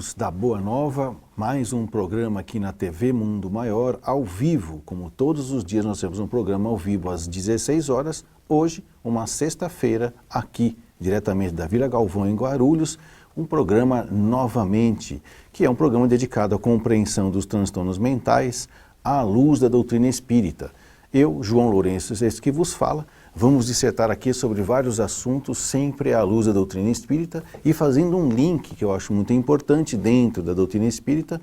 amigos da Boa Nova, mais um programa aqui na TV Mundo Maior, ao vivo. Como todos os dias nós temos um programa ao vivo às 16 horas, hoje, uma sexta-feira, aqui, diretamente da Vila Galvão, em Guarulhos, um programa novamente, que é um programa dedicado à compreensão dos transtornos mentais à luz da doutrina espírita. Eu, João Lourenço, esse que vos fala, vamos dissertar aqui sobre vários assuntos, sempre à luz da doutrina espírita e fazendo um link que eu acho muito importante dentro da doutrina espírita,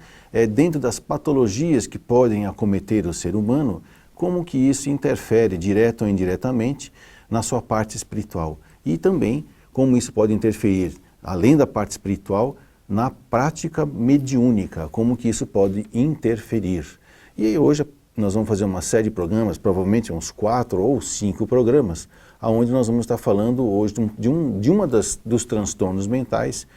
dentro das patologias que podem acometer o ser humano, como que isso interfere, direto ou indiretamente, na sua parte espiritual. E também como isso pode interferir, além da parte espiritual, na prática mediúnica, como que isso pode interferir. E hoje nós vamos fazer uma série de programas, provavelmente uns 4 ou 5 programas, onde nós vamos estar falando hoje de uma dos transtornos mentais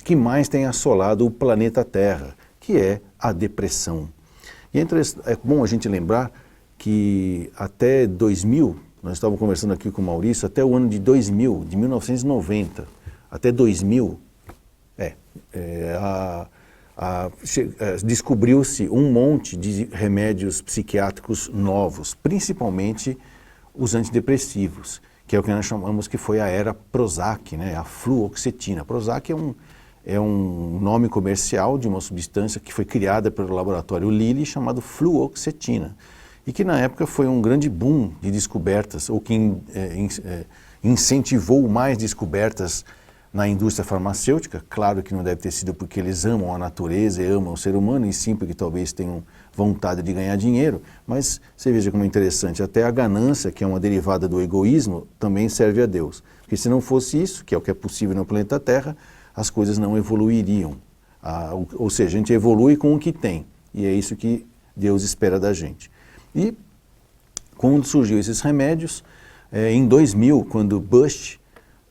que mais tem assolado o planeta Terra, que é a depressão. E é bom a gente lembrar que até 2000, nós estávamos conversando aqui com o Maurício, até o ano de 2000, de 1990, até 2000, descobriu-se um monte de remédios psiquiátricos novos, principalmente os antidepressivos, que é o que nós chamamos que foi a era Prozac, né? A fluoxetina. Prozac é um nome comercial de uma substância que foi criada pelo laboratório Lilly chamado fluoxetina, e que na época foi um grande boom de descobertas, ou que incentivou mais descobertas na indústria farmacêutica. Claro que não deve ter sido porque eles amam a natureza e amam o ser humano, e sim porque talvez tenham vontade de ganhar dinheiro, mas você veja como é interessante, até a ganância, que é uma derivada do egoísmo, também serve a Deus. Porque se não fosse isso, que é o que é possível no planeta Terra, as coisas não evoluiriam. Ou seja, a gente evolui com o que tem, e é isso que Deus espera da gente. E quando surgiu esses remédios, em 2000, quando Bush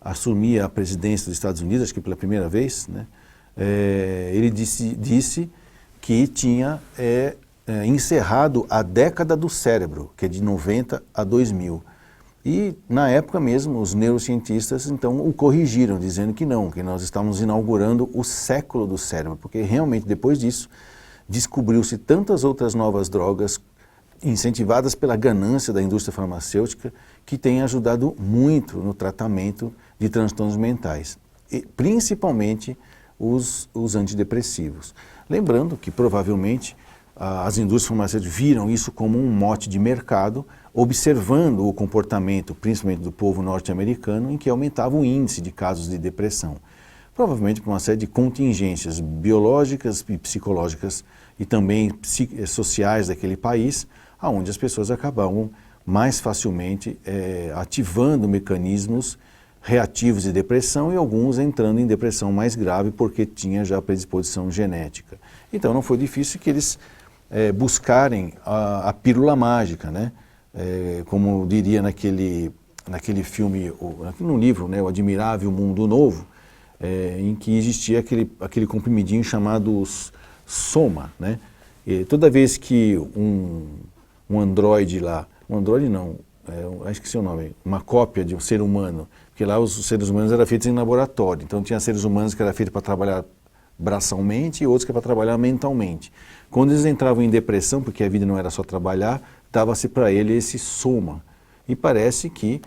assumia a presidência dos Estados Unidos, acho que pela primeira vez, né, ele disse que tinha encerrado a década do cérebro, que é de 90 a 2000. E na época mesmo, os neurocientistas então o corrigiram, dizendo que não, que nós estávamos inaugurando o século do cérebro, porque realmente depois disso descobriu-se tantas outras novas drogas incentivadas pela ganância da indústria farmacêutica, que têm ajudado muito no tratamento de transtornos mentais, e principalmente os antidepressivos. Lembrando que provavelmente as indústrias farmacêuticas viram isso como um mote de mercado, observando o comportamento, principalmente do povo norte-americano, em que aumentava o índice de casos de depressão. Provavelmente por uma série de contingências biológicas e psicológicas e também sociais daquele país, onde as pessoas acabavam mais facilmente ativando mecanismos reativos de depressão, e alguns entrando em depressão mais grave porque tinha já predisposição genética. Então não foi difícil que eles buscarem a pílula mágica, né? Como diria naquele filme, no livro, né, O Admirável Mundo Novo, em que existia aquele comprimidinho chamado Soma, né? E toda vez que um androide lá, um androide não, acho que é o nome, uma cópia de um ser humano, porque lá os seres humanos eram feitos em laboratório, então tinha seres humanos que eram feitos para trabalhar braçalmente e outros que para trabalhar mentalmente. Quando eles entravam em depressão, porque a vida não era só trabalhar, dava-se para ele esse soma. E parece que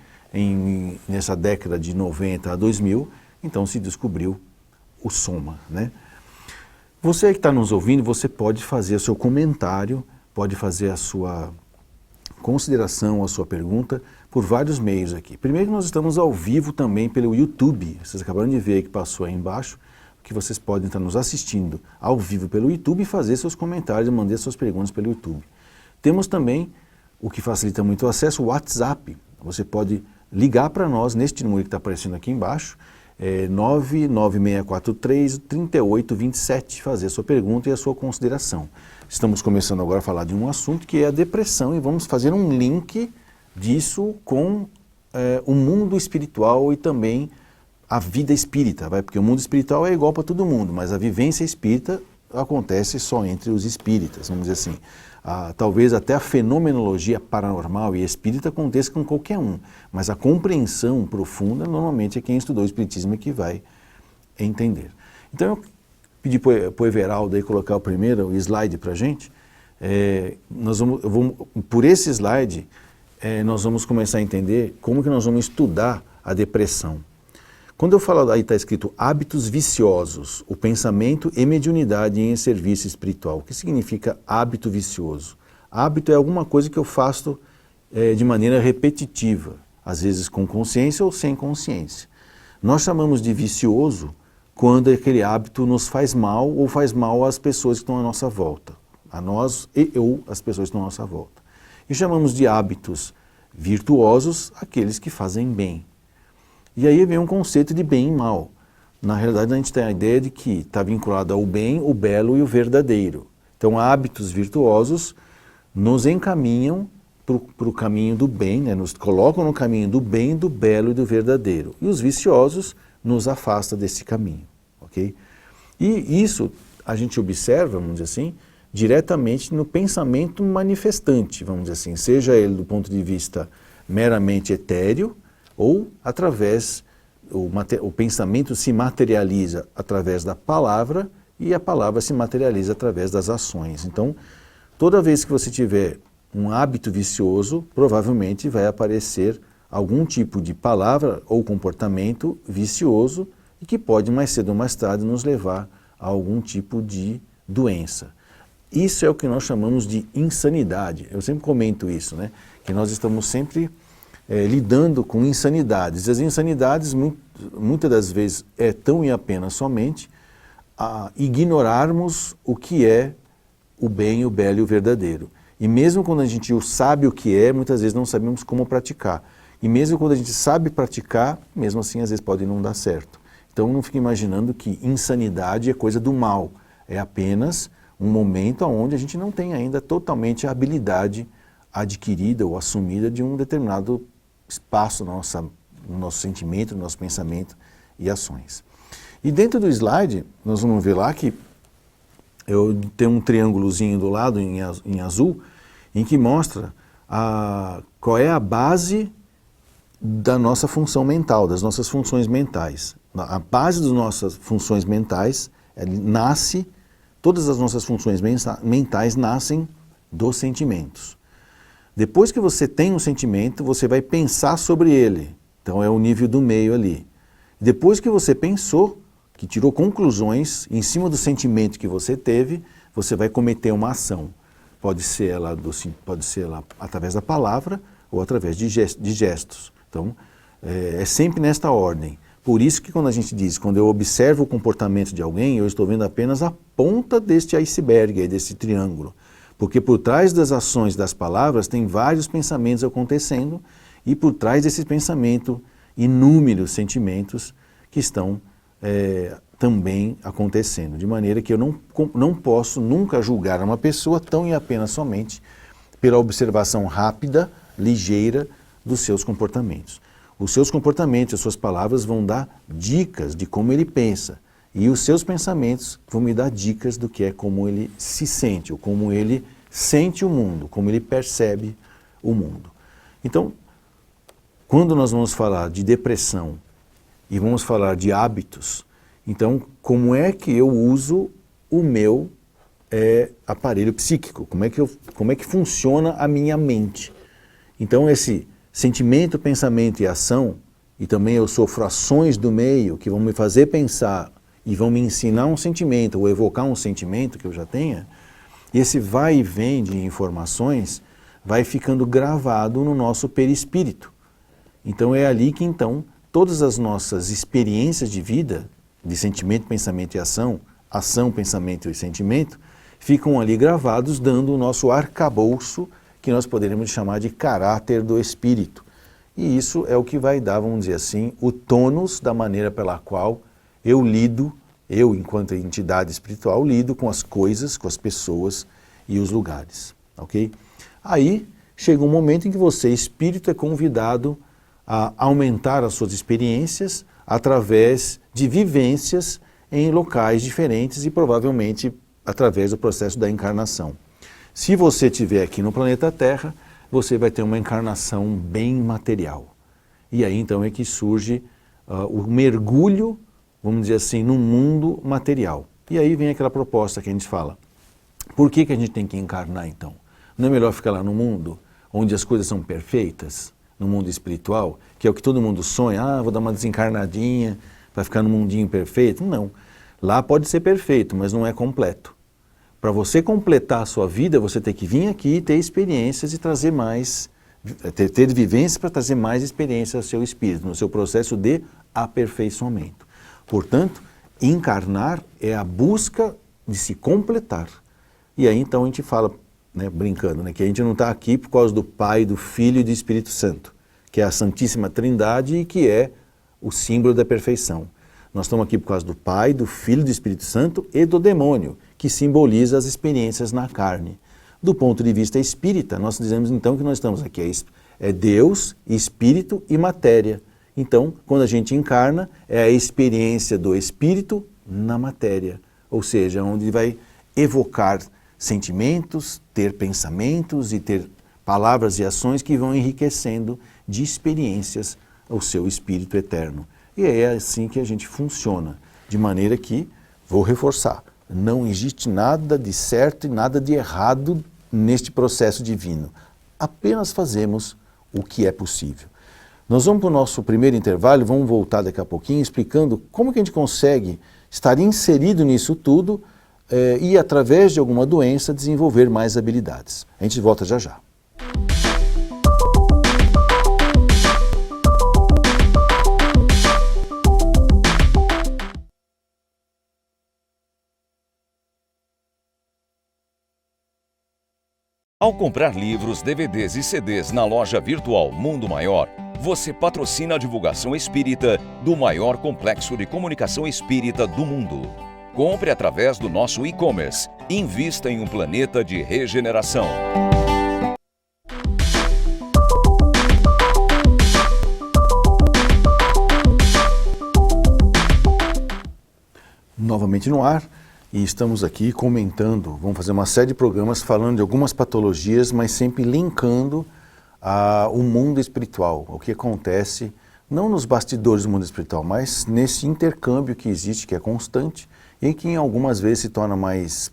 nessa década de 90 a 2000, então se descobriu o soma, né? Você que está nos ouvindo, você pode fazer o seu comentário, pode fazer a sua consideração, a sua pergunta, por vários meios aqui. Primeiro, nós estamos ao vivo também pelo YouTube. Vocês acabaram de ver que passou aí embaixo, que vocês podem estar nos assistindo ao vivo pelo YouTube e fazer seus comentários, mandar suas perguntas pelo YouTube. Temos também, o que facilita muito o acesso, o WhatsApp. Você pode ligar para nós neste número que está aparecendo aqui embaixo, 99643-3827, fazer a sua pergunta e a sua consideração. Estamos começando agora a falar de um assunto que é a depressão, e vamos fazer um link disso com o mundo espiritual e também a vida espírita, porque o mundo espiritual é igual para todo mundo, mas a vivência espírita acontece só entre os espíritas, vamos dizer assim. Talvez até a fenomenologia paranormal e espírita aconteça com qualquer um, mas a compreensão profunda normalmente é quem estudou o espiritismo que vai entender. Então pedir para o Everaldo aí colocar o slide para a gente. Por esse slide, nós vamos começar a entender como que nós vamos estudar a depressão. Quando eu falo, aí está escrito hábitos viciosos, o pensamento e mediunidade em serviço espiritual. O que significa hábito vicioso? Hábito é alguma coisa que eu faço de maneira repetitiva, às vezes com consciência ou sem consciência. Nós chamamos de vicioso quando aquele hábito nos faz mal ou faz mal às pessoas que estão à nossa volta, a nós ou as pessoas que estão à nossa volta. E chamamos de hábitos virtuosos aqueles que fazem bem. E aí vem um conceito de bem e mal. Na realidade, a gente tem a ideia de que está vinculado ao bem, o belo e o verdadeiro. Então, hábitos virtuosos nos encaminham para o caminho do bem, né? Nos colocam no caminho do bem, do belo e do verdadeiro. E os viciosos nos afastam desse caminho, ok? E isso a gente observa, vamos dizer assim, diretamente no pensamento manifestante, vamos dizer assim, seja ele do ponto de vista meramente etéreo, ou através, o pensamento se materializa através da palavra e a palavra se materializa através das ações. Então, toda vez que você tiver um hábito vicioso, provavelmente vai aparecer algum tipo de palavra ou comportamento vicioso e que pode mais cedo ou mais tarde nos levar a algum tipo de doença. Isso é o que nós chamamos de insanidade. Eu sempre comento isso, né? Que nós estamos sempre lidando com insanidades. As insanidades, muitas das vezes, é tão e apenas somente a ignorarmos o que é o bem, o belo e o verdadeiro. E mesmo quando a gente sabe o que é, muitas vezes não sabemos como praticar. E mesmo quando a gente sabe praticar, mesmo assim, às vezes pode não dar certo. Então não fique imaginando que insanidade é coisa do mal. É apenas um momento onde a gente não tem ainda totalmente a habilidade adquirida ou assumida de um determinado espaço no nosso sentimento, no nosso pensamento e ações. E dentro do slide, nós vamos ver lá que eu tenho um triângulozinho do lado em azul, em que mostra qual é a base da nossa função mental, das nossas funções mentais. A base das nossas funções mentais todas as nossas funções mentais nascem dos sentimentos. Depois que você tem um sentimento, você vai pensar sobre ele. Então é o nível do meio ali. Depois que você pensou, que tirou conclusões em cima do sentimento que você teve, você vai cometer uma ação. Pode ser ela através da palavra ou através de gestos. Então é sempre nesta ordem. Por isso que quando a gente diz, quando eu observo o comportamento de alguém, eu estou vendo apenas a ponta deste iceberg, desse triângulo. Porque por trás das ações das palavras tem vários pensamentos acontecendo e por trás desse pensamento, inúmeros sentimentos que estão também acontecendo. De maneira que eu não posso nunca julgar uma pessoa tão e apenas somente pela observação rápida, ligeira dos seus comportamentos. Os seus comportamentos, as suas palavras vão dar dicas de como ele pensa. E os seus pensamentos vão me dar dicas do que é como ele se sente, ou como ele sente o mundo, como ele percebe o mundo. Então, quando nós vamos falar de depressão e vamos falar de hábitos, então como é que eu uso o meu aparelho psíquico? Como é que funciona a minha mente? Então esse sentimento, pensamento e ação, e também eu sofro ações do meio que vão me fazer pensar e vão me ensinar um sentimento ou evocar um sentimento que eu já tenha, e esse vai e vem de informações vai ficando gravado no nosso perispírito. Então é ali que todas as nossas experiências de vida, de sentimento, pensamento e ação, pensamento e sentimento, ficam ali gravados dando o nosso arcabouço que nós poderíamos chamar de caráter do espírito. E isso é o que vai dar, vamos dizer assim, o tônus da maneira pela qual eu enquanto entidade espiritual, lido com as coisas, com as pessoas e os lugares, ok? Aí chega um momento em que você, espírito, é convidado a aumentar as suas experiências através de vivências em locais diferentes e provavelmente através do processo da encarnação. Se você estiver aqui no planeta Terra, você vai ter uma encarnação bem material. E aí então é que surge o mergulho, vamos dizer assim, no mundo material. E aí vem aquela proposta que a gente fala, por que a gente tem que encarnar então? Não é melhor ficar lá no mundo, onde as coisas são perfeitas, no mundo espiritual, que é o que todo mundo sonha, vou dar uma desencarnadinha, vai ficar no mundinho perfeito? Não. Lá pode ser perfeito, mas não é completo. Para você completar a sua vida, você tem que vir aqui, ter experiências e trazer mais, ter vivências para trazer mais experiência ao seu espírito, no seu processo de aperfeiçoamento. Portanto, encarnar é a busca de se completar. E aí então a gente fala, né, brincando, né, que a gente não está aqui por causa do Pai, do Filho e do Espírito Santo, que é a Santíssima Trindade e que é o símbolo da perfeição. Nós estamos aqui por causa do Pai, do Filho e do Espírito Santo e do demônio, que simboliza as experiências na carne. Do ponto de vista espírita, nós dizemos então que nós estamos aqui, é Deus, Espírito e matéria. Então, quando a gente encarna, é a experiência do Espírito na matéria, ou seja, onde vai evocar sentimentos, ter pensamentos e ter palavras e ações que vão enriquecendo de experiências o seu espírito eterno. E é assim que a gente funciona, de maneira que, vou reforçar, não existe nada de certo e nada de errado neste processo divino. Apenas fazemos o que é possível. Nós vamos para o nosso primeiro intervalo, vamos voltar daqui a pouquinho explicando como que a gente consegue estar inserido nisso tudo e, através de alguma doença, desenvolver mais habilidades. A gente volta já já. Ao comprar livros, DVDs e CDs na loja virtual Mundo Maior, você patrocina a divulgação espírita do maior complexo de comunicação espírita do mundo. Compre através do nosso e-commerce. Invista em um planeta de regeneração. Novamente no ar. E estamos aqui comentando, vamos fazer uma série de programas falando de algumas patologias, mas sempre linkando o mundo espiritual, o que acontece, não nos bastidores do mundo espiritual, mas nesse intercâmbio que existe, que é constante, e que em algumas vezes se torna mais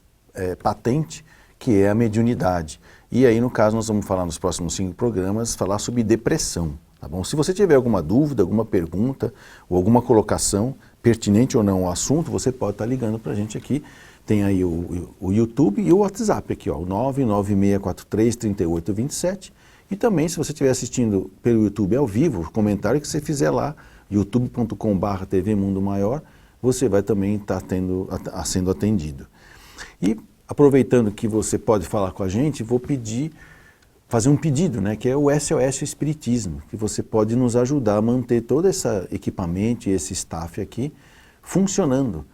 patente, que é a mediunidade. E aí, no caso, nós vamos falar nos próximos 5 programas, falar sobre depressão. Tá bom? Se você tiver alguma dúvida, alguma pergunta ou alguma colocação, pertinente ou não ao assunto, você pode estar ligando para a gente aqui. Tem aí o YouTube e o WhatsApp aqui, ó, o 996433827. E também, se você estiver assistindo pelo YouTube ao vivo, o comentário que você fizer lá, youtube.com/TV Mundo Maior, você vai também estar sendo atendido. E aproveitando que você pode falar com a gente, vou fazer um pedido, né, que é o SOS Espiritismo, que você pode nos ajudar a manter todo esse equipamento e esse staff aqui funcionando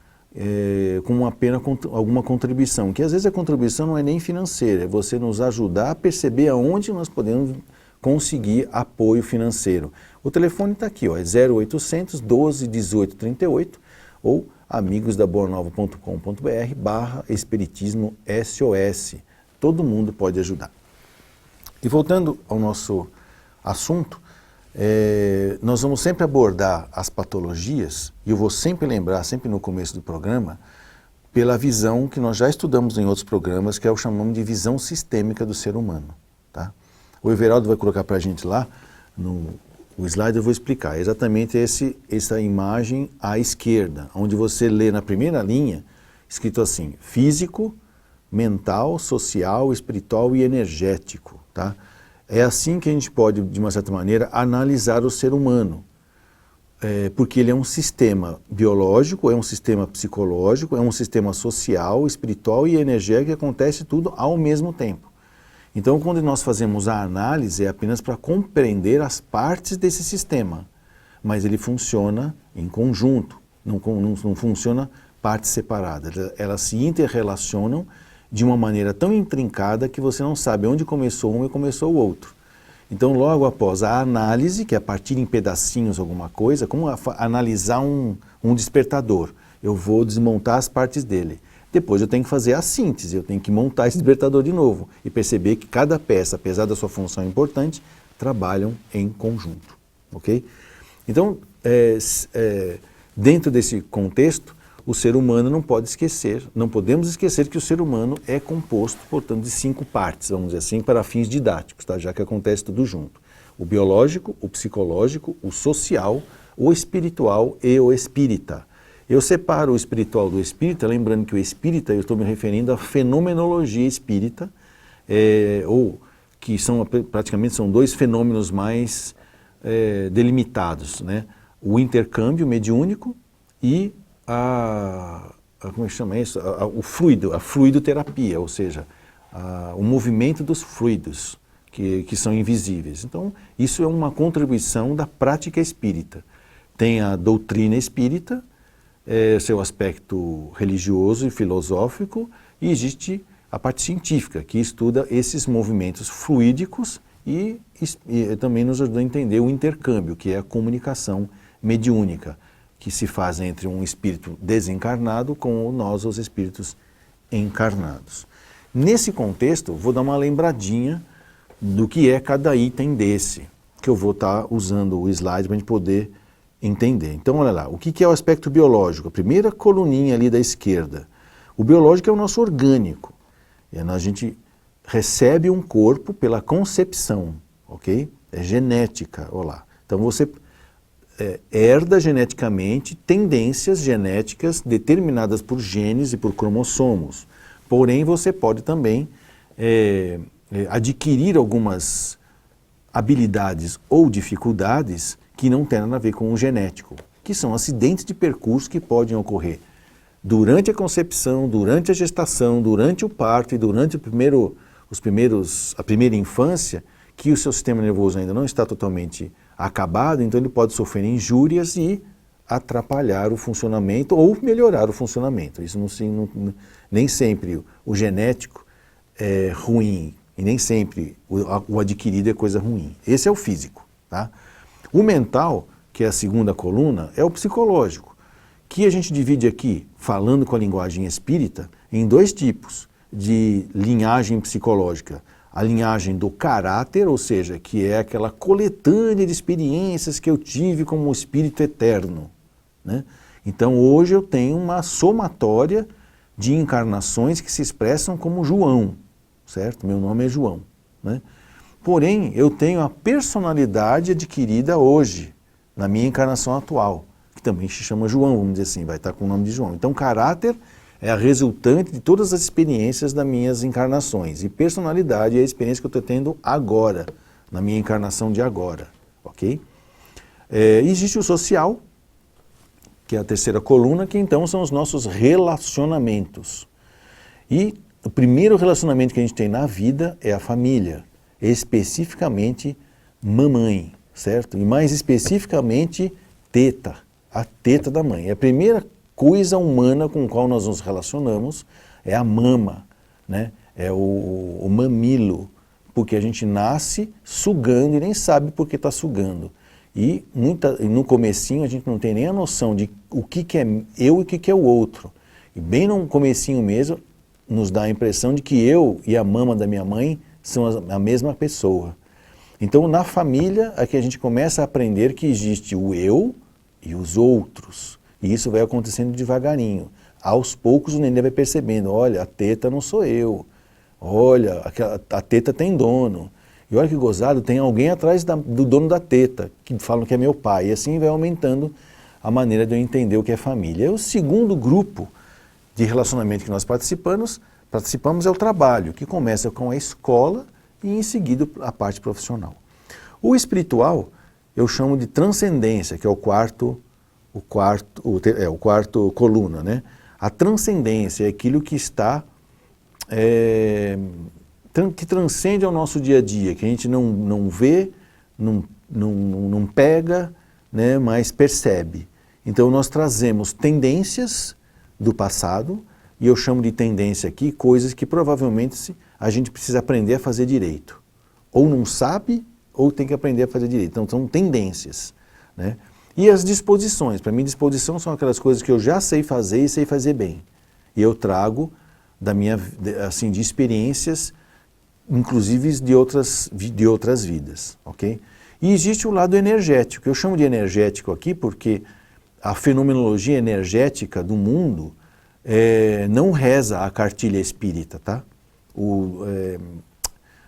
com apenas alguma contribuição, que às vezes a contribuição não é nem financeira, é você nos ajudar a perceber aonde nós podemos conseguir apoio financeiro. O telefone está aqui, ó, é 0800 12 18 38 ou amigosdaboanova.com.br/Espiritismo SOS. Todo mundo pode ajudar. E voltando ao nosso assunto, nós vamos sempre abordar as patologias, e eu vou sempre lembrar, sempre no começo do programa, pela visão que nós já estudamos em outros programas, que é o chamamos de visão sistêmica do ser humano. Tá? O Everaldo vai colocar para a gente lá, o slide eu vou explicar, exatamente essa imagem à esquerda, onde você lê na primeira linha, escrito assim, físico, mental, social, espiritual e energético. Tá? É assim que a gente pode, de uma certa maneira, analisar o ser humano, porque ele é um sistema biológico, é um sistema psicológico, é um sistema social, espiritual e energético que acontece tudo ao mesmo tempo. Então, quando nós fazemos a análise, é apenas para compreender as partes desse sistema, mas ele funciona em conjunto, não funciona partes separadas, elas se interrelacionam de uma maneira tão intrincada que você não sabe onde começou um e começou o outro. Então, logo após a análise, que é partir em pedacinhos alguma coisa, como analisar um despertador, eu vou desmontar as partes dele. Depois eu tenho que fazer a síntese, eu tenho que montar esse despertador de novo e perceber que cada peça, apesar da sua função importante, trabalham em conjunto. Ok? Então, dentro desse contexto, o ser humano não pode esquecer, não podemos esquecer que o ser humano é composto, portanto, de 5 partes, vamos dizer assim, para fins didáticos, tá? Já que acontece tudo junto. O biológico, o psicológico, o social, o espiritual e o espírita. Eu separo o espiritual do espírita, lembrando que o espírita, eu estou me referindo à fenomenologia espírita, ou que praticamente são 2 fenômenos mais delimitados, né? O intercâmbio mediúnico e como é que chama isso? A fluidoterapia, ou seja, o movimento dos fluidos que são invisíveis. Então, isso é uma contribuição da prática espírita. Tem a doutrina espírita, seu aspecto religioso e filosófico, e existe a parte científica, que estuda esses movimentos fluídicos e também nos ajuda a entender o intercâmbio, que é a comunicação mediúnica, que se faz entre um espírito desencarnado com nós, os espíritos encarnados. Nesse contexto, vou dar uma lembradinha do que é cada item desse, que eu vou estar usando o slide para a gente poder entender. Então, olha lá, o que é o aspecto biológico? A primeira coluninha ali da esquerda. O biológico é o nosso orgânico. A gente recebe um corpo pela concepção, ok? É genética, olha lá. Então você herda geneticamente tendências genéticas determinadas por genes e por cromossomos. Porém, você pode também adquirir algumas habilidades ou dificuldades que não têm nada a ver com o genético, que são acidentes de percurso que podem ocorrer durante a concepção, durante a gestação, durante o parto e durante a primeira infância, que o seu sistema nervoso ainda não está totalmente acabado, então ele pode sofrer injúrias e atrapalhar o funcionamento ou melhorar o funcionamento. Isso nem sempre o genético é ruim e nem sempre o adquirido é coisa ruim. Esse é o físico, tá? O mental, que é a segunda coluna, é o psicológico, que a gente divide aqui, falando com a linguagem espírita, em 2 tipos de linhagem psicológica. A linhagem do caráter, ou seja, que é aquela coletânea de experiências que eu tive como espírito eterno, né? Então hoje eu tenho uma somatória de encarnações que se expressam como João, certo? Meu nome é João, né? Porém, eu tenho a personalidade adquirida hoje, na minha encarnação atual, que também se chama João, vamos dizer assim, vai estar com o nome de João. Então caráter é a resultante de todas as experiências das minhas encarnações. E personalidade é a experiência que eu estou tendo agora, na minha encarnação de agora, ok? Existe o social, que é a terceira coluna, que então são os nossos relacionamentos. E o primeiro relacionamento que a gente tem na vida é a família, especificamente mamãe, certo? E mais especificamente teta, a teta da mãe. É a primeira coisa humana com a qual nós nos relacionamos é a mama, né? É o mamilo, porque a gente nasce sugando e nem sabe por que está sugando. E no comecinho a gente não tem nem a noção de o que é eu e o que é o outro. E bem no comecinho mesmo nos dá a impressão de que eu e a mama da minha mãe são a mesma pessoa. Então na família é que a gente começa a aprender que existe o eu e os outros. E isso vai acontecendo devagarinho. Aos poucos o neném vai percebendo, olha, a teta não sou eu. Olha, a teta tem dono. E olha que gozado, tem alguém atrás do dono da teta, que falam que é meu pai. E assim vai aumentando a maneira de eu entender o que é família. E o segundo grupo de relacionamento que nós participamos é o trabalho, que começa com a escola e em seguida a parte profissional. O espiritual eu chamo de transcendência, que é o quarto coluna, né? A transcendência é aquilo que está, que transcende ao nosso dia a dia, que a gente não vê, não pega, né, mas percebe. Então nós trazemos tendências do passado, e eu chamo de tendência aqui coisas que provavelmente a gente precisa aprender a fazer direito. Ou não sabe, ou tem que aprender a fazer direito. Então são tendências, né? E as disposições, para mim disposição são aquelas coisas que eu já sei fazer e sei fazer bem. E eu trago de experiências, inclusive de outras vidas, ok? E existe o lado energético, eu chamo de energético aqui porque a fenomenologia energética do mundo não reza a cartilha espírita, tá?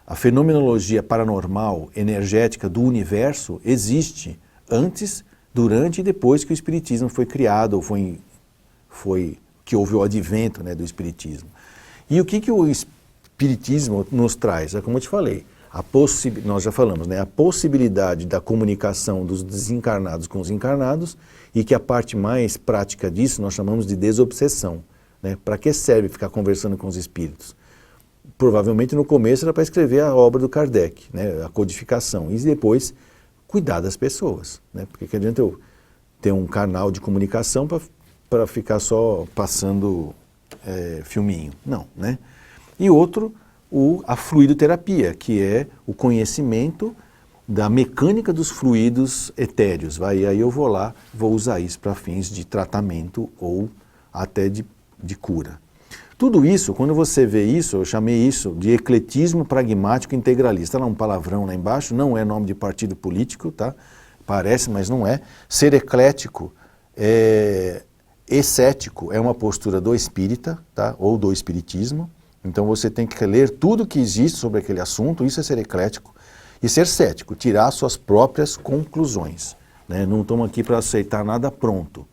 A fenomenologia paranormal, energética do universo existe antes, durante e depois que o espiritismo foi criado, ou que houve o advento, né, do espiritismo. E o que o espiritismo nos traz? É como eu te falei, nós já falamos, né, a possibilidade da comunicação dos desencarnados com os encarnados, e que a parte mais prática disso nós chamamos de desobsessão. Né? Para que serve ficar conversando com os espíritos? Provavelmente no começo era para escrever a obra do Kardec, né, a codificação, e depois cuidar das pessoas. Né? Porque que adianta eu ter um canal de comunicação para ficar só passando filminho? Não, né? E outro, a fluidoterapia, que é o conhecimento da mecânica dos fluidos etéreos. E aí eu vou usar isso para fins de tratamento ou até de cura. Tudo isso, quando você vê isso, eu chamei isso de ecletismo pragmático integralista. Está lá um palavrão lá embaixo, não é nome de partido político, tá? Parece, mas não é. Ser eclético, escético, é uma postura do espírita, tá? Ou do espiritismo. Então você tem que ler tudo que existe sobre aquele assunto, isso é ser eclético. E ser cético, tirar suas próprias conclusões. Né? Não estamos aqui para aceitar nada pronto.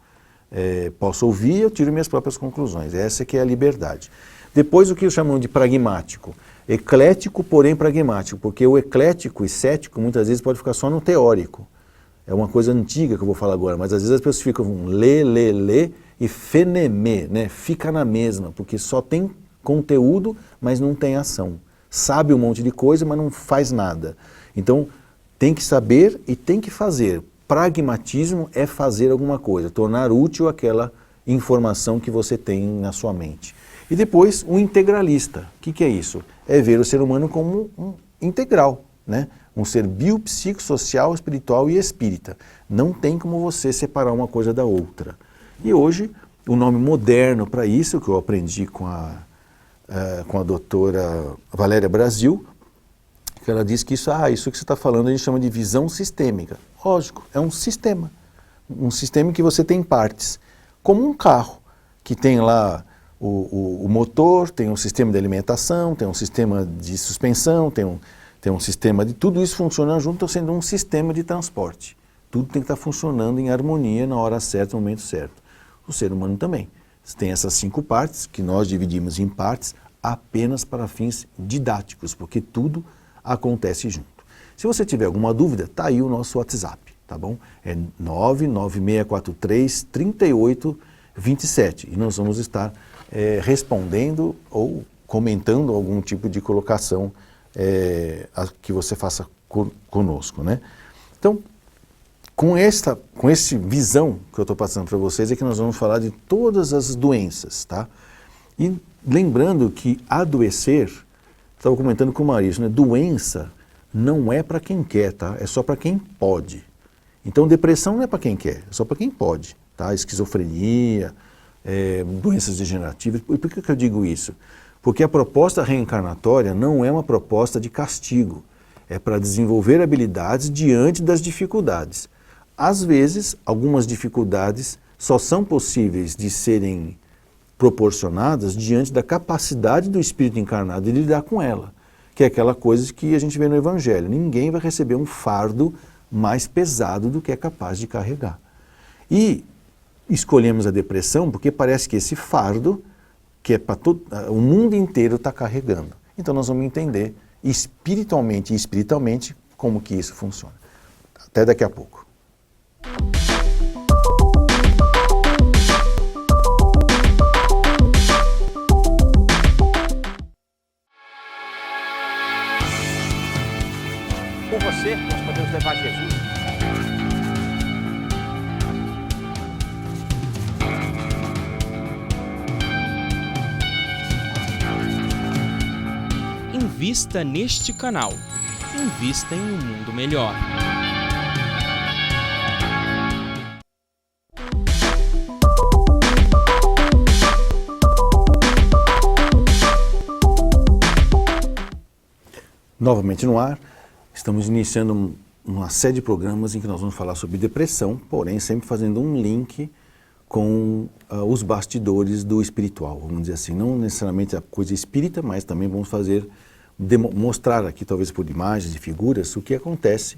Posso ouvir, eu tiro minhas próprias conclusões. Essa que é a liberdade. Depois o que chamam de pragmático. Eclético, porém pragmático, porque o eclético e cético muitas vezes pode ficar só no teórico. É uma coisa antiga que eu vou falar agora, mas às vezes as pessoas ficam lê e fenemê, né? Fica na mesma, porque só tem conteúdo, mas não tem ação. Sabe um monte de coisa, mas não faz nada. Então, tem que saber e tem que fazer. Pragmatismo é fazer alguma coisa, tornar útil aquela informação que você tem na sua mente. E depois, o integralista. O que é isso? É ver o ser humano como um integral, né? Um ser biopsicossocial, espiritual e espírita. Não tem como você separar uma coisa da outra. E hoje, o nome moderno para isso, que eu aprendi com a doutora Valéria Brasil, que ela diz que isso que você está falando a gente chama de visão sistêmica. Lógico, é um sistema. Um sistema que você tem partes. Como um carro, que tem lá o motor, tem um sistema de alimentação, tem um sistema de suspensão, tem um sistema de... Tudo isso funciona junto, sendo um sistema de transporte. Tudo tem que estar funcionando em harmonia na hora certa, no momento certo. O ser humano também. Tem essas 5 partes, que nós dividimos em partes, apenas para fins didáticos, porque tudo acontece junto. Se você tiver alguma dúvida, está aí o nosso WhatsApp, tá bom? É 99643-3827 e nós vamos estar respondendo ou comentando algum tipo de colocação que você faça conosco, né? Então, com essa visão que eu estou passando para vocês é que nós vamos falar de todas as doenças, tá? E lembrando que adoecer, estava comentando com o Maurício, né? Doença não é para quem quer, tá? É só para quem pode. Então depressão não é para quem quer, é só para quem pode, tá? Esquizofrenia, doenças degenerativas. E por que eu digo isso? Porque a proposta reencarnatória não é uma proposta de castigo, é para desenvolver habilidades diante das dificuldades. Às vezes, algumas dificuldades só são possíveis de serem proporcionadas diante da capacidade do espírito encarnado de lidar com ela, que é aquela coisa que a gente vê no Evangelho. Ninguém vai receber um fardo mais pesado do que é capaz de carregar. E escolhemos a depressão porque parece que esse fardo, que é para o mundo inteiro está carregando. Então nós vamos entender espiritualmente e espiritualmente como que isso funciona. Até daqui a pouco. Com você, nós podemos levar Jesus. Invista neste canal. Invista em um mundo melhor. Novamente no ar, estamos iniciando uma série de programas em que nós vamos falar sobre depressão, porém sempre fazendo um link com os bastidores do espiritual, vamos dizer assim, não necessariamente a coisa espírita, mas também vamos mostrar aqui, talvez por imagens e figuras, o que acontece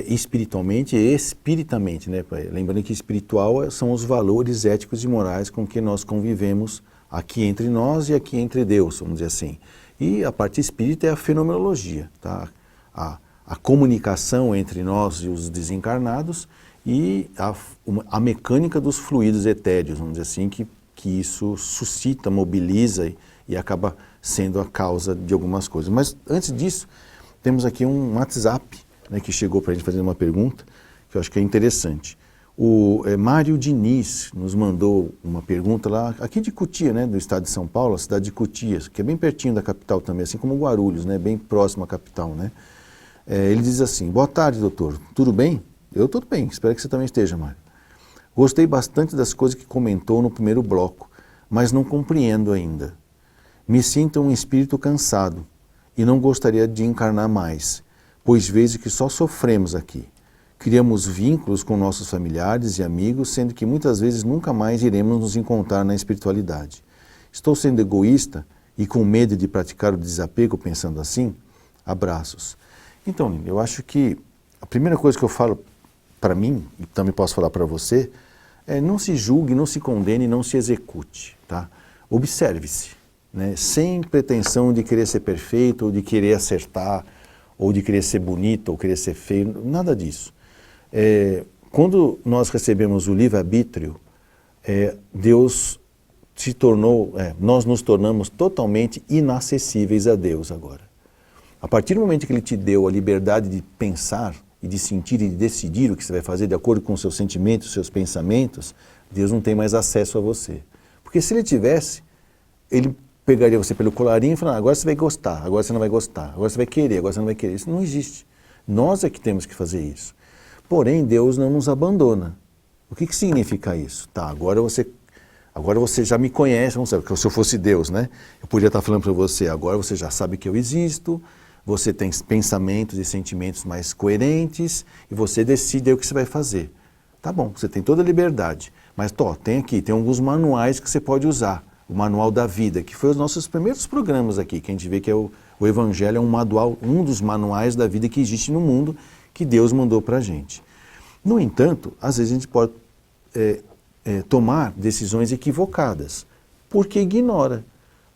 espiritualmente e espiritamente, né? Lembrando que espiritual são os valores éticos e morais com que nós convivemos aqui entre nós e aqui entre Deus, vamos dizer assim. E a parte espírita é a fenomenologia, tá? A comunicação entre nós e os desencarnados e a mecânica dos fluidos etéreos, vamos dizer assim, que isso suscita, mobiliza e acaba sendo a causa de algumas coisas. Mas antes disso, temos aqui um WhatsApp, né, que chegou para a gente fazer uma pergunta, que eu acho que é interessante. O Mário Diniz nos mandou uma pergunta lá, aqui de Cotia, né, do estado de São Paulo, a cidade de Cotia, que é bem pertinho da capital também, assim como Guarulhos, né, bem próximo à capital, né. Ele diz assim: boa tarde, doutor, tudo bem? Eu tudo bem, espero que você também esteja, Mário. Gostei bastante das coisas que comentou no primeiro bloco, mas não compreendo ainda. Me sinto um espírito cansado e não gostaria de encarnar mais, pois vejo que só sofremos aqui. Criamos vínculos com nossos familiares e amigos, sendo que muitas vezes nunca mais iremos nos encontrar na espiritualidade. Estou sendo egoísta e com medo de praticar o desapego pensando assim? Abraços. Então, eu acho que a primeira coisa que eu falo para mim, e também posso falar para você, é não se julgue, não se condene, não se execute, tá? Observe-se, né? Sem pretensão de querer ser perfeito, ou de querer acertar, ou de querer ser bonito, ou querer ser feio, nada disso. Quando nós recebemos o livre-arbítrio, Deus se tornou, nós nos tornamos totalmente inacessíveis a Deus agora. A partir do momento que Ele te deu a liberdade de pensar, e de sentir e de decidir o que você vai fazer de acordo com os seus sentimentos, seus pensamentos, Deus não tem mais acesso a você. Porque se Ele tivesse, Ele pegaria você pelo colarinho e falaria: agora você vai gostar, agora você não vai gostar, agora você vai querer, agora você não vai querer. Isso não existe. Nós é que temos que fazer isso. Porém, Deus não nos abandona. O que significa isso? Tá, agora você já me conhece, vamos saber, porque se eu fosse Deus, né? Eu podia estar falando para você: agora você já sabe que eu existo, você tem pensamentos e sentimentos mais coerentes e você decide aí o que você vai fazer. Tá bom, você tem toda a liberdade, mas tem alguns manuais que você pode usar. O Manual da Vida, que foi os nossos primeiros programas aqui, que a gente vê que o Evangelho é um dos manuais da vida que existe no mundo, que Deus mandou para a gente. No entanto, às vezes a gente pode tomar decisões equivocadas, porque ignora,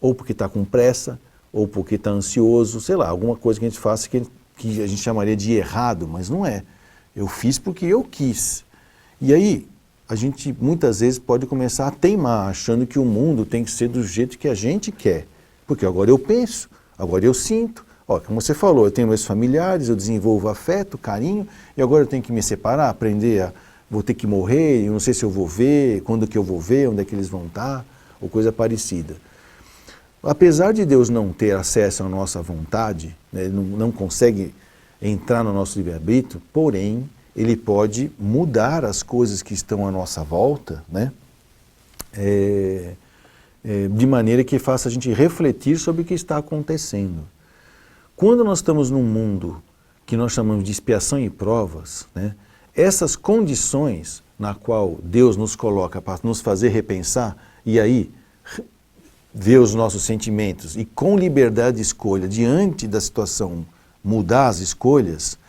ou porque está com pressa, ou porque está ansioso, sei lá, alguma coisa que a gente faça que a gente chamaria de errado, mas não é. Eu fiz porque eu quis. E aí, a gente muitas vezes pode começar a teimar, achando que o mundo tem que ser do jeito que a gente quer. Porque agora eu penso, agora eu sinto. Ó, como você falou, eu tenho meus familiares, eu desenvolvo afeto, carinho, e agora eu tenho que me separar, vou ter que morrer, eu não sei se eu vou ver, quando que eu vou ver, onde é que eles vão estar, ou coisa parecida. Apesar de Deus não ter acesso à nossa vontade, né, não consegue entrar no nosso livre-arbítrio, porém, Ele pode mudar as coisas que estão à nossa volta, né, de maneira que faça a gente refletir sobre o que está acontecendo. Quando nós estamos num mundo que nós chamamos de expiação e provas, né, essas condições na qual Deus nos coloca para nos fazer repensar, e aí ver os nossos sentimentos e com liberdade de escolha, diante da situação, mudar as escolhas,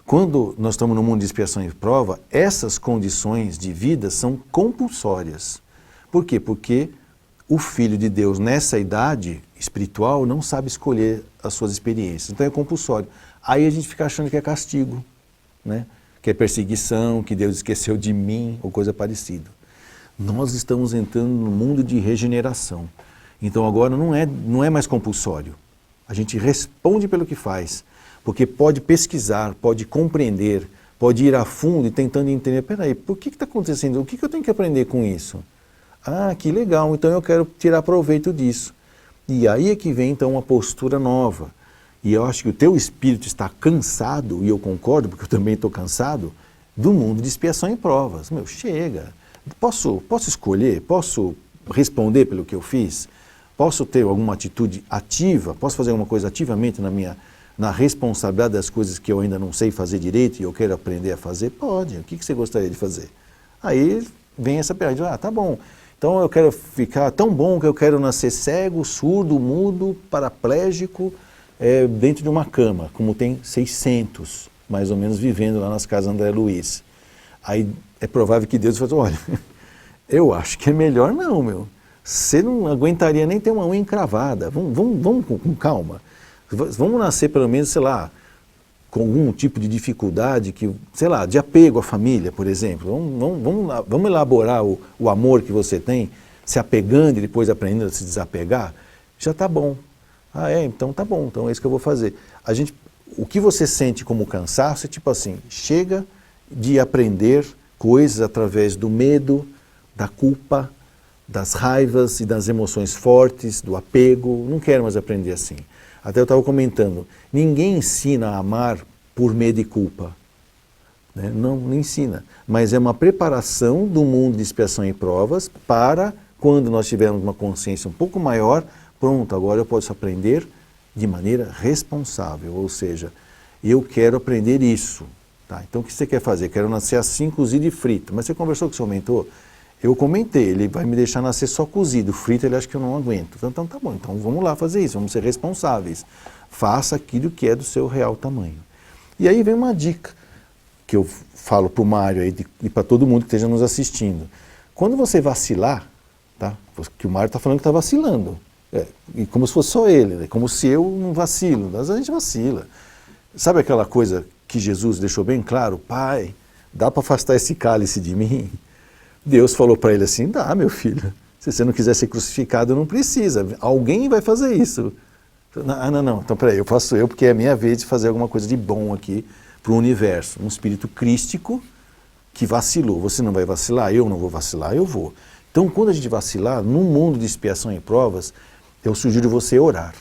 quando nós estamos no mundo de expiação e prova, essas condições de vida são compulsórias. Por quê? Porque o Filho de Deus, nessa idade espiritual, não sabe escolher as suas experiências. Então é compulsório. Aí a gente fica achando que é castigo, né? Que é perseguição, que Deus esqueceu de mim, ou coisa parecida. Nós estamos entrando no mundo de regeneração. Então agora não é mais compulsório. A gente responde pelo que faz, porque pode pesquisar, pode compreender, pode ir a fundo e tentando entender, peraí, por que está acontecendo? O que eu tenho que aprender com isso? Ah, que legal, então eu quero tirar proveito disso. E aí é que vem então uma postura nova. E eu acho que o teu espírito está cansado, e eu concordo, porque eu também estou cansado, do mundo de expiação e provas. Meu, chega. Posso escolher? Posso responder pelo que eu fiz? Posso ter alguma atitude ativa? Posso fazer alguma coisa ativamente na minha na responsabilidade das coisas que eu ainda não sei fazer direito e eu quero aprender a fazer? Pode. O que você gostaria de fazer? Aí vem essa pergunta, tá bom. Então eu quero ficar tão bom que eu quero nascer cego, surdo, mudo, paraplégico, dentro de uma cama, como tem 600, mais ou menos, vivendo lá nas casas André Luiz. Aí é provável que Deus fale, olha, eu acho que é melhor não, meu. Você não aguentaria nem ter uma unha encravada. Vamos com calma. Vamos nascer pelo menos, sei lá, com algum tipo de dificuldade, que, sei lá, de apego à família, por exemplo. Vamos elaborar o amor que você tem, se apegando e depois aprendendo a se desapegar. Já está bom. Então tá bom, então é isso que eu vou fazer. O que você sente como cansaço é tipo assim, chega de aprender coisas através do medo, da culpa, das raivas e das emoções fortes, do apego. Não quero mais aprender assim. Até eu estava comentando, ninguém ensina a amar por medo e culpa. Né? Não ensina. Mas é uma preparação do mundo de expiação e provas para, quando nós tivermos uma consciência um pouco maior, pronto, agora eu posso aprender de maneira responsável. Ou seja, eu quero aprender isso. Tá? Então o que você quer fazer? Quero nascer assim, cozido e frito. Mas você conversou com o seu mentor? Eu comentei, ele vai me deixar nascer só cozido, frito ele acha que eu não aguento. Então tá bom, então vamos lá fazer isso, vamos ser responsáveis. Faça aquilo que é do seu real tamanho. E aí vem uma dica que eu falo para o Mário aí, e para todo mundo que esteja nos assistindo. Quando você vacilar, tá? Que o Mário está falando que está vacilando, e como se fosse só ele, né? Como se eu não vacilo, mas a gente vacila. Sabe aquela coisa que Jesus deixou bem claro? Pai, dá para afastar esse cálice de mim? Deus falou para ele assim, dá, meu filho, se você não quiser ser crucificado, não precisa, alguém vai fazer isso. Não, então peraí, eu faço eu, porque é a minha vez de fazer alguma coisa de bom aqui para o universo. Um espírito crístico que vacilou, você não vai vacilar, eu não vou vacilar, eu vou. Então quando a gente vacilar, no mundo de expiação e provas, eu sugiro você orar.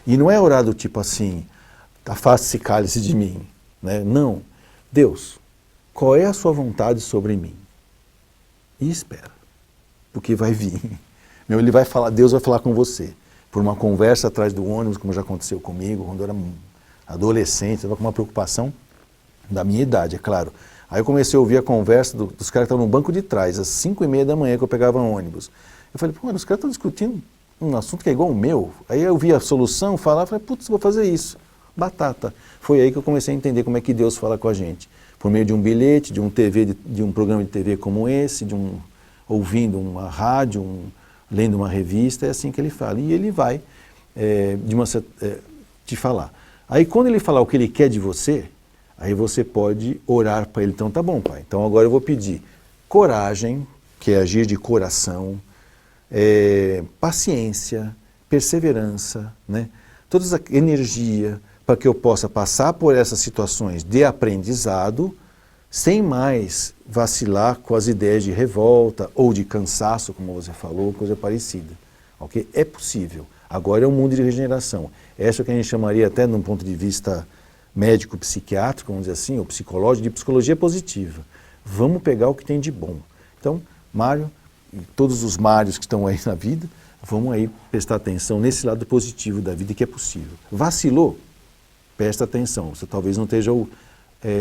E não é orar do tipo assim, afaste esse cálice de mim, né? Não, Deus, qual é a sua vontade sobre mim? E espera, porque vai vir. Ele vai falar, Deus vai falar com você. Por uma conversa atrás do ônibus, como já aconteceu comigo, quando eu era adolescente, estava com uma preocupação da minha idade, é claro. Aí eu comecei a ouvir a conversa dos caras que estavam no banco de trás, às 5h30 da manhã que eu pegava ônibus. Eu falei, pô, os caras estão discutindo um assunto que é igual ao meu. Aí eu vi a solução, falava, falei, putz, vou fazer isso. Batata. Foi aí que eu comecei a entender como é que Deus fala com a gente. Por meio de um bilhete, de um programa de TV como esse, ouvindo uma rádio, lendo uma revista, é assim que ele fala. E ele vai te falar. Aí quando ele falar o que ele quer de você, aí você pode orar para ele. Então tá bom, pai. Então agora eu vou pedir coragem, que é agir de coração, paciência, perseverança, né? Toda essa energia, para que eu possa passar por essas situações de aprendizado, sem mais vacilar com as ideias de revolta ou de cansaço, como você falou, coisa parecida. Okay? É possível. Agora é um mundo de regeneração. Essa é o que a gente chamaria até, de um ponto de vista médico-psiquiátrico, vamos dizer assim, ou psicológico, de psicologia positiva. Vamos pegar o que tem de bom. Então, Mário, e todos os Mários que estão aí na vida, vamos aí prestar atenção nesse lado positivo da vida que é possível. Vacilou? Presta atenção, você talvez não esteja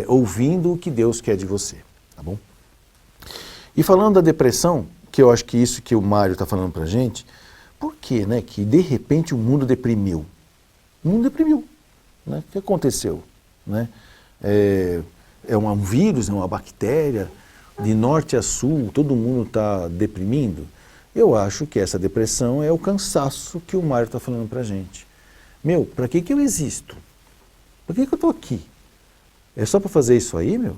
ouvindo o que Deus quer de você, tá bom? E falando da depressão, que eu acho que isso que o Mário está falando pra gente, por que, né, que de repente o mundo deprimiu? O mundo deprimiu, né? O que aconteceu? Né? É um vírus, é uma bactéria, de norte a sul, todo mundo está deprimindo? Eu acho que essa depressão é o cansaço que o Mário está falando pra gente. Meu, para que eu existo? Por que eu estou aqui? É só para fazer isso aí, meu?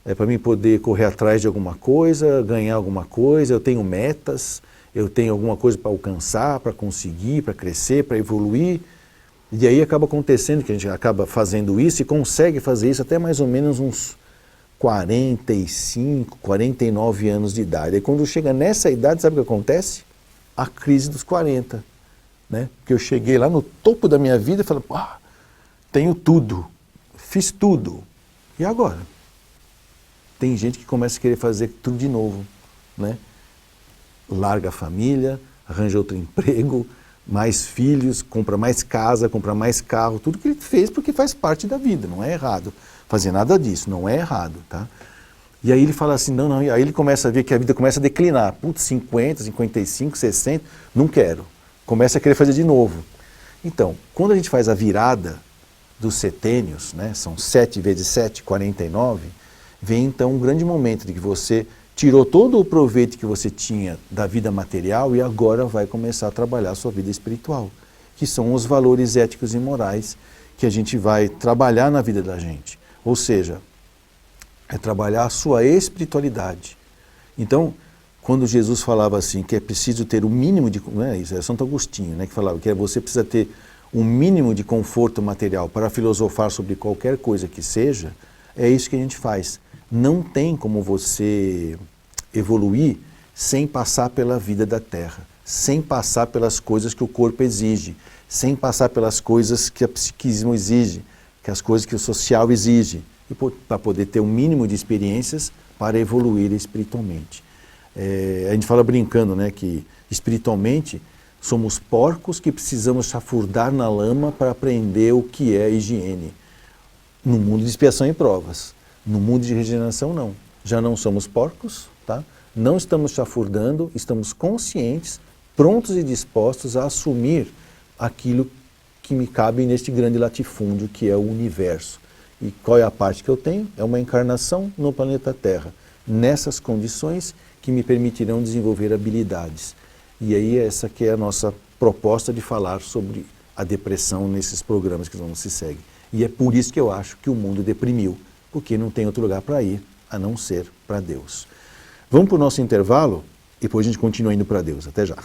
É para mim poder correr atrás de alguma coisa, ganhar alguma coisa, eu tenho metas, eu tenho alguma coisa para alcançar, para conseguir, para crescer, para evoluir. E aí acaba acontecendo que a gente acaba fazendo isso e consegue fazer isso até mais ou menos uns 45, 49 anos de idade. E quando chega nessa idade, sabe o que acontece? A crise dos 40. Né? Porque eu cheguei lá no topo da minha vida e falei, tenho tudo, fiz tudo. E agora? Tem gente que começa a querer fazer tudo de novo, né? Larga a família, arranja outro emprego, mais filhos, compra mais casa, compra mais carro, tudo que ele fez porque faz parte da vida, não é errado fazer nada disso, não é errado, tá? E aí ele fala assim, não, e aí ele começa a ver que a vida começa a declinar, putz, 50, 55, 60, não quero, começa a querer fazer de novo. Então, quando a gente faz a virada dos setênios, né, são 7 vezes 7, 49, vem então um grande momento de que você tirou todo o proveito que você tinha da vida material e agora vai começar a trabalhar a sua vida espiritual, que são os valores éticos e morais que a gente vai trabalhar na vida da gente. Ou seja, é trabalhar a sua espiritualidade. Então, quando Jesus falava assim, que é preciso ter o mínimo de... Não é isso, é Santo Agostinho, né, que falava que você precisa ter um mínimo de conforto material para filosofar sobre qualquer coisa que seja, é isso que a gente faz. Não tem como você evoluir sem passar pela vida da Terra, sem passar pelas coisas que o corpo exige, sem passar pelas coisas que o psiquismo exige, que as coisas que o social exige, e para poder ter um mínimo de experiências para evoluir espiritualmente. A gente fala brincando, né, que espiritualmente somos porcos que precisamos chafurdar na lama para aprender o que é higiene. No mundo de expiação e provas. No mundo de regeneração, não. Já não somos porcos, tá? Não estamos chafurdando, estamos conscientes, prontos e dispostos a assumir aquilo que me cabe neste grande latifúndio que é o universo. E qual é a parte que eu tenho? É uma encarnação no planeta Terra, nessas condições que me permitirão desenvolver habilidades. E aí essa que é a nossa proposta de falar sobre a depressão nesses programas que vamos se seguir. E é por isso que eu acho que o mundo deprimiu, porque não tem outro lugar para ir a não ser para Deus. Vamos para o nosso intervalo e depois a gente continua indo para Deus. Até já.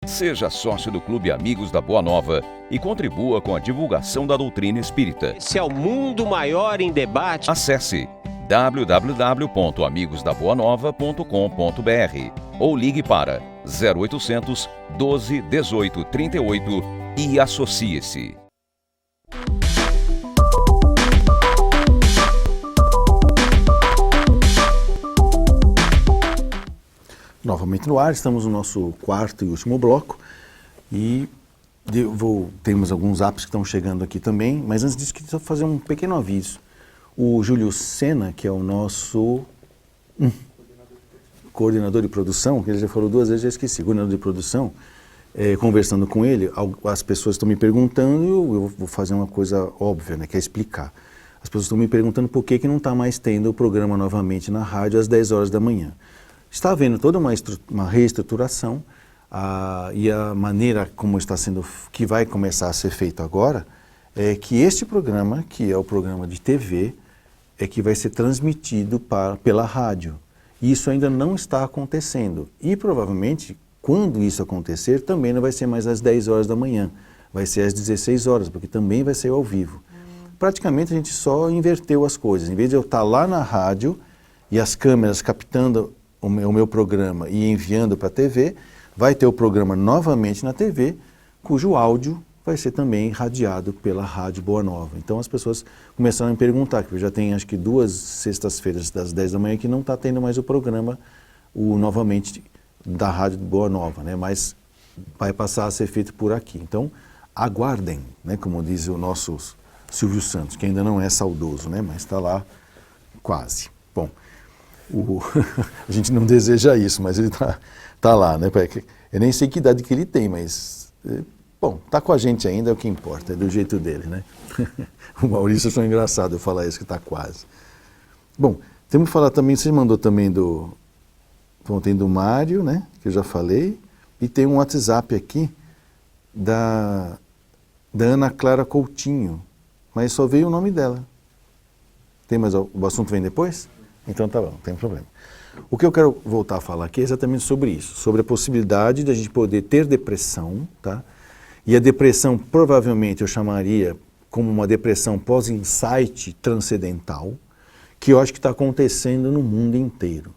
Seja sócio do Clube Amigos da Boa Nova e contribua com a divulgação da doutrina espírita. Esse é o Mundo Maior em Debate. Acesse www.amigosdaboanova.com.br ou ligue para 0800 12 18 38 e associe-se. Novamente no ar, estamos no nosso quarto e último bloco e temos alguns apps que estão chegando aqui também, mas antes disso, queria só fazer um pequeno aviso. O Júlio Sena, que é o nosso coordenador de produção, que ele já falou 2 vezes, já esqueci, coordenador de produção, conversando com ele, as pessoas estão me perguntando, e eu vou fazer uma coisa óbvia, né, que é explicar. As pessoas estão me perguntando por que não está mais tendo o programa novamente na rádio às 10 horas da manhã. Está havendo toda uma reestruturação e a maneira como está sendo, que vai começar a ser feito agora, é que este programa, que é o programa de TV, é que vai ser transmitido pela rádio. E isso ainda não está acontecendo. E provavelmente, quando isso acontecer, também não vai ser mais às 10 horas da manhã, vai ser às 16 horas, porque também vai ser ao vivo. Praticamente a gente só inverteu as coisas. Em vez de eu estar lá na rádio e as câmeras captando o meu programa e enviando para a TV, vai ter o programa novamente na TV, cujo áudio vai ser também radiado pela Rádio Boa Nova. Então as pessoas começaram a me perguntar, que eu já tenho acho que 2 sextas-feiras das 10 da manhã que não está tendo mais o programa novamente da Rádio Boa Nova, né? Mas vai passar a ser feito por aqui. Então aguardem, né? Como diz o nosso Silvio Santos, que ainda não é saudoso, né? Mas está lá quase. Bom, a gente não deseja isso, mas ele tá lá, né? Eu nem sei que idade que ele tem, mas, bom, tá com a gente ainda, é o que importa, é do jeito dele, né? O Maurício achou engraçado eu falar isso, que tá quase. Bom, temos que falar também, você mandou também tem do Mário, né? Que eu já falei, e tem um WhatsApp aqui da Ana Clara Coutinho, mas só veio o nome dela. Tem mais o assunto vem depois? Então tá bom, não tem problema. O que eu quero voltar a falar aqui é exatamente sobre isso, sobre a possibilidade de a gente poder ter depressão, tá? E a depressão provavelmente eu chamaria como uma depressão pós-insight transcendental, que eu acho que está acontecendo no mundo inteiro.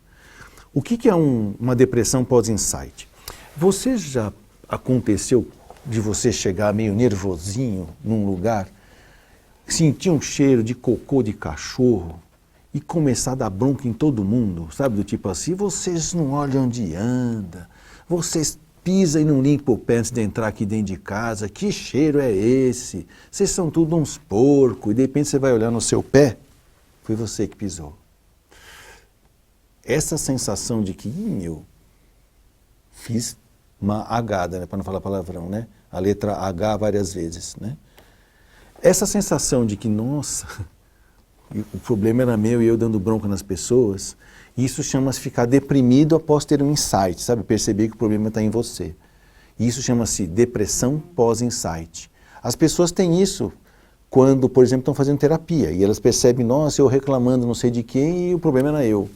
O que é uma depressão pós-insight? Você já aconteceu de você chegar meio nervosinho num lugar, sentir um cheiro de cocô de cachorro, e começar a dar bronca em todo mundo, sabe? Do tipo assim, vocês não olham onde anda, vocês pisam e não limpam o pé antes de entrar aqui dentro de casa, que cheiro é esse? Vocês são tudo uns porcos, e de repente você vai olhar no seu pé, foi você que pisou. Essa sensação de que, eu fiz uma agada, né, para não falar palavrão, né? A letra H várias vezes, né? Essa sensação de que, nossa, o problema era meu e eu dando bronca nas pessoas, isso chama-se ficar deprimido após ter um insight, sabe? Perceber que o problema está em você. Isso chama-se depressão pós-insight. As pessoas têm isso quando, por exemplo, estão fazendo terapia e elas percebem, nossa, eu reclamando não sei de quem e o problema era eu.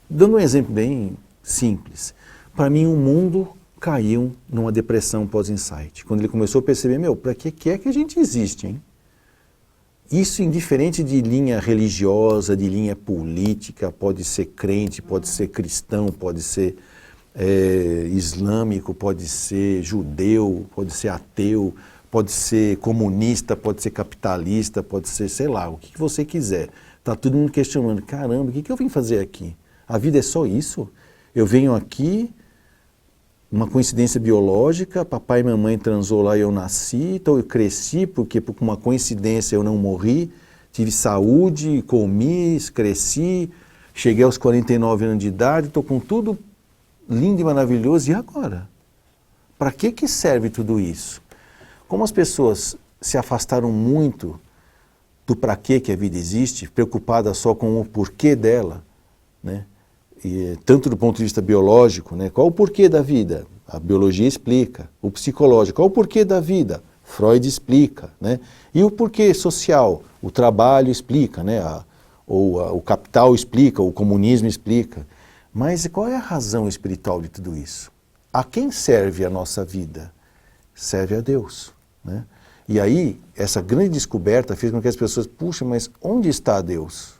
Dando um exemplo bem simples, para mim o mundo caiu numa depressão pós-insight. Quando ele começou a perceber, para que é que a gente existe, hein? Isso indiferente de linha religiosa, de linha política, pode ser crente, pode ser cristão, pode ser islâmico, pode ser judeu, pode ser ateu, pode ser comunista, pode ser capitalista, pode ser, sei lá, o que você quiser. Está todo mundo questionando, caramba, o que eu vim fazer aqui? A vida é só isso? Eu venho aqui, uma coincidência biológica, papai e mamãe transou lá e eu nasci, então eu cresci porque por uma coincidência eu não morri, tive saúde, comi, cresci, cheguei aos 49 anos de idade, estou com tudo lindo e maravilhoso, e agora? Para que serve tudo isso? Como as pessoas se afastaram muito do para que a vida existe, preocupadas só com o porquê dela, né? E, tanto do ponto de vista biológico, né? Qual o porquê da vida? A biologia explica. O psicológico, qual o porquê da vida? Freud explica, né? E o porquê social? O trabalho explica, né? O capital explica, o comunismo explica. Mas qual é a razão espiritual de tudo isso? A quem serve a nossa vida? Serve a Deus, né? E aí, essa grande descoberta fez com que as pessoas, puxa, mas onde está Deus?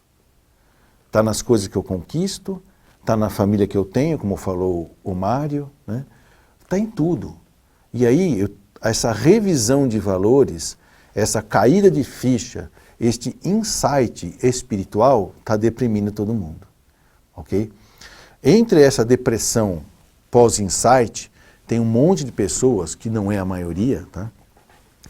Está nas coisas que eu conquisto? Está na família que eu tenho, como falou o Mário, né? Está em tudo. E aí, essa revisão de valores, essa caída de ficha, este insight espiritual está deprimindo todo mundo. Ok? Entre essa depressão pós-insight, tem um monte de pessoas, que não é a maioria, tá?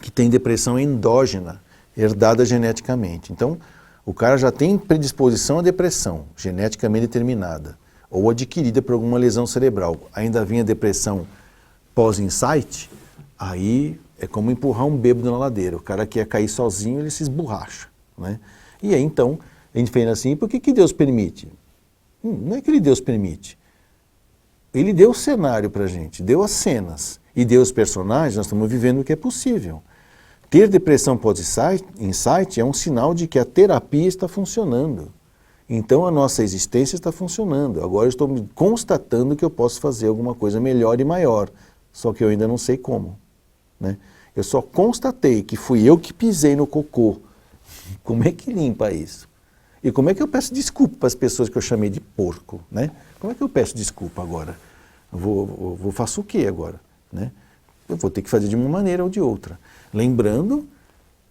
Que tem depressão endógena, herdada geneticamente. Então, o cara já tem predisposição à depressão, geneticamente determinada, ou adquirida por alguma lesão cerebral. Ainda vem a depressão pós-insight, aí é como empurrar um bêbado na ladeira. O cara quer cair sozinho, ele se esborracha, né? E aí então, a gente fez assim, por que Deus permite? Não é que Deus permite. Ele deu o cenário para a gente, deu as cenas, e deu os personagens, nós estamos vivendo o que é possível. Ter depressão pós-insight é um sinal de que a terapia está funcionando. Então a nossa existência está funcionando. Agora eu estou constatando que eu posso fazer alguma coisa melhor e maior, só que eu ainda não sei como, né? Eu só constatei que fui eu que pisei no cocô. Como é que limpa isso? E como é que eu peço desculpa para as pessoas que eu chamei de porco, né? Como é que eu peço desculpa agora? Faço o quê agora, né? Eu vou ter que fazer de uma maneira ou de outra. Lembrando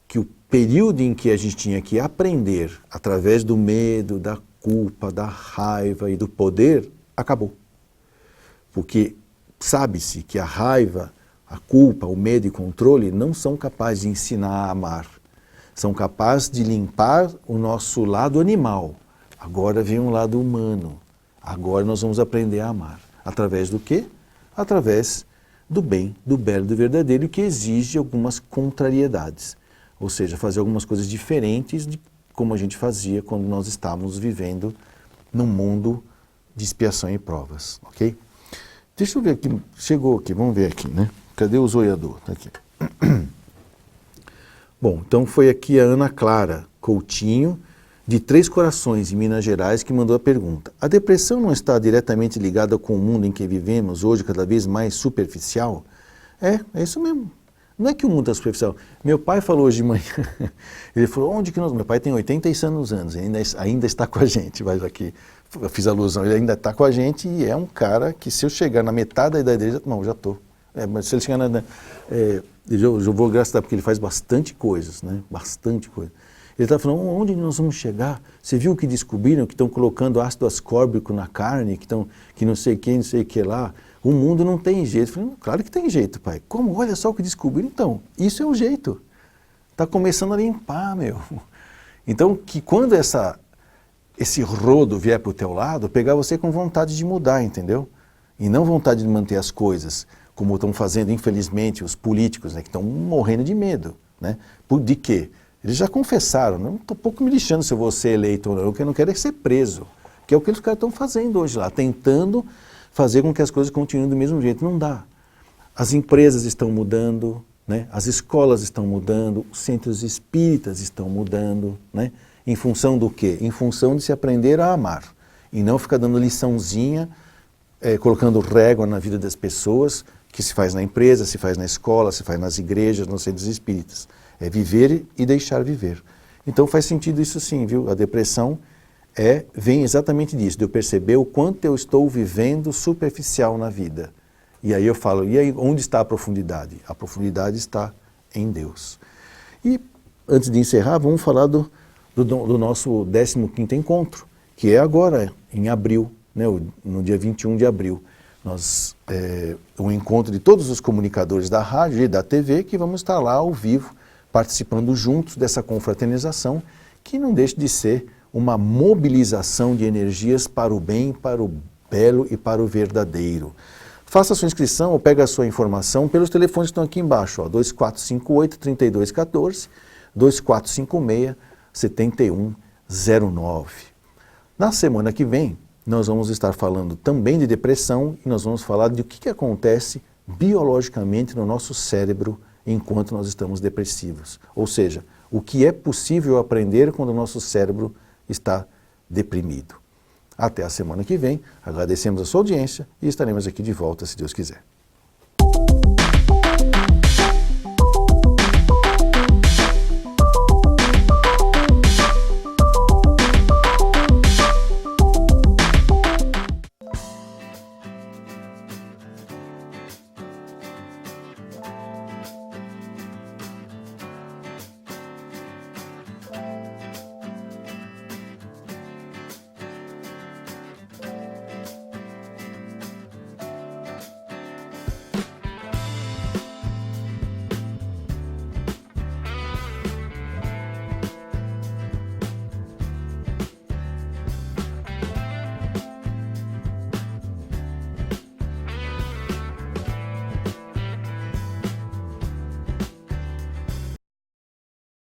que o período em que a gente tinha que aprender através do medo, da culpa, da raiva e do poder, acabou. Porque sabe-se que a raiva, a culpa, o medo e o controle não são capazes de ensinar a amar. São capazes de limpar o nosso lado animal. Agora vem um lado humano. Agora nós vamos aprender a amar. Através do quê? Através do bem, do belo, do verdadeiro, que exige algumas contrariedades. Ou seja, fazer algumas coisas diferentes de como a gente fazia quando nós estávamos vivendo num mundo de expiação e provas, ok? Deixa eu ver aqui, chegou aqui, vamos ver aqui, né? Cadê o zoiador? Tá aqui. Bom, então foi aqui a Ana Clara Coutinho, de Três Corações, em Minas Gerais, que mandou a pergunta. A depressão não está diretamente ligada com o mundo em que vivemos hoje, cada vez mais superficial? É isso mesmo. Não é que o mundo está superficial. Meu pai falou hoje de manhã, ele falou, onde que nós... Meu pai tem 86 anos, ainda está com a gente, mas aqui eu fiz alusão, ele ainda está com a gente e é um cara que se eu chegar na metade da idade dele, já estou. Mas se ele chegar eu vou graças a Deus, porque ele faz bastante coisas, né? Bastante coisa. Ele está falando, onde nós vamos chegar? Você viu que descobriram que estão colocando ácido ascórbico na carne, que não sei quem, não sei o que lá. O mundo não tem jeito. Eu falei, claro que tem jeito, pai. Como? Olha só o que descobriram. Então, isso é o jeito. Está começando a limpar, meu. Então, que quando esse rodo vier para o teu lado, pegar você com vontade de mudar, entendeu? E não vontade de manter as coisas, como estão fazendo, infelizmente, os políticos, né, que estão morrendo de medo. Né? De quê? Eles já confessaram, não estou pouco me lixando se eu vou ser eleito ou não, o que eu não quero é ser preso, que é o que os caras estão fazendo hoje lá, tentando fazer com que as coisas continuem do mesmo jeito. Não dá. As empresas estão mudando, né? As escolas estão mudando, os centros espíritas estão mudando, né? Em função do quê? Em função de se aprender a amar e não ficar dando liçãozinha, colocando régua na vida das pessoas, que se faz na empresa, se faz na escola, se faz nas igrejas, nos centros espíritas. É viver e deixar viver. Então faz sentido isso sim, viu? A depressão vem exatamente disso, de eu perceber o quanto eu estou vivendo superficial na vida. E aí eu falo, e aí onde está a profundidade? A profundidade está em Deus. E antes de encerrar, vamos falar do nosso 15º encontro, que é agora, em abril, né? No dia 21 de abril. Um encontro de todos os comunicadores da rádio e da TV que vamos estar lá ao vivo, participando juntos dessa confraternização, que não deixa de ser uma mobilização de energias para o bem, para o belo e para o verdadeiro. Faça a sua inscrição ou pega a sua informação pelos telefones que estão aqui embaixo, ó, 2458-3214, 2456-7109. Na semana que vem, nós vamos estar falando também de depressão e nós vamos falar de o que acontece biologicamente no nosso cérebro enquanto nós estamos depressivos. Ou seja, o que é possível aprender quando o nosso cérebro está deprimido. Até a semana que vem, agradecemos a sua audiência e estaremos aqui de volta, se Deus quiser.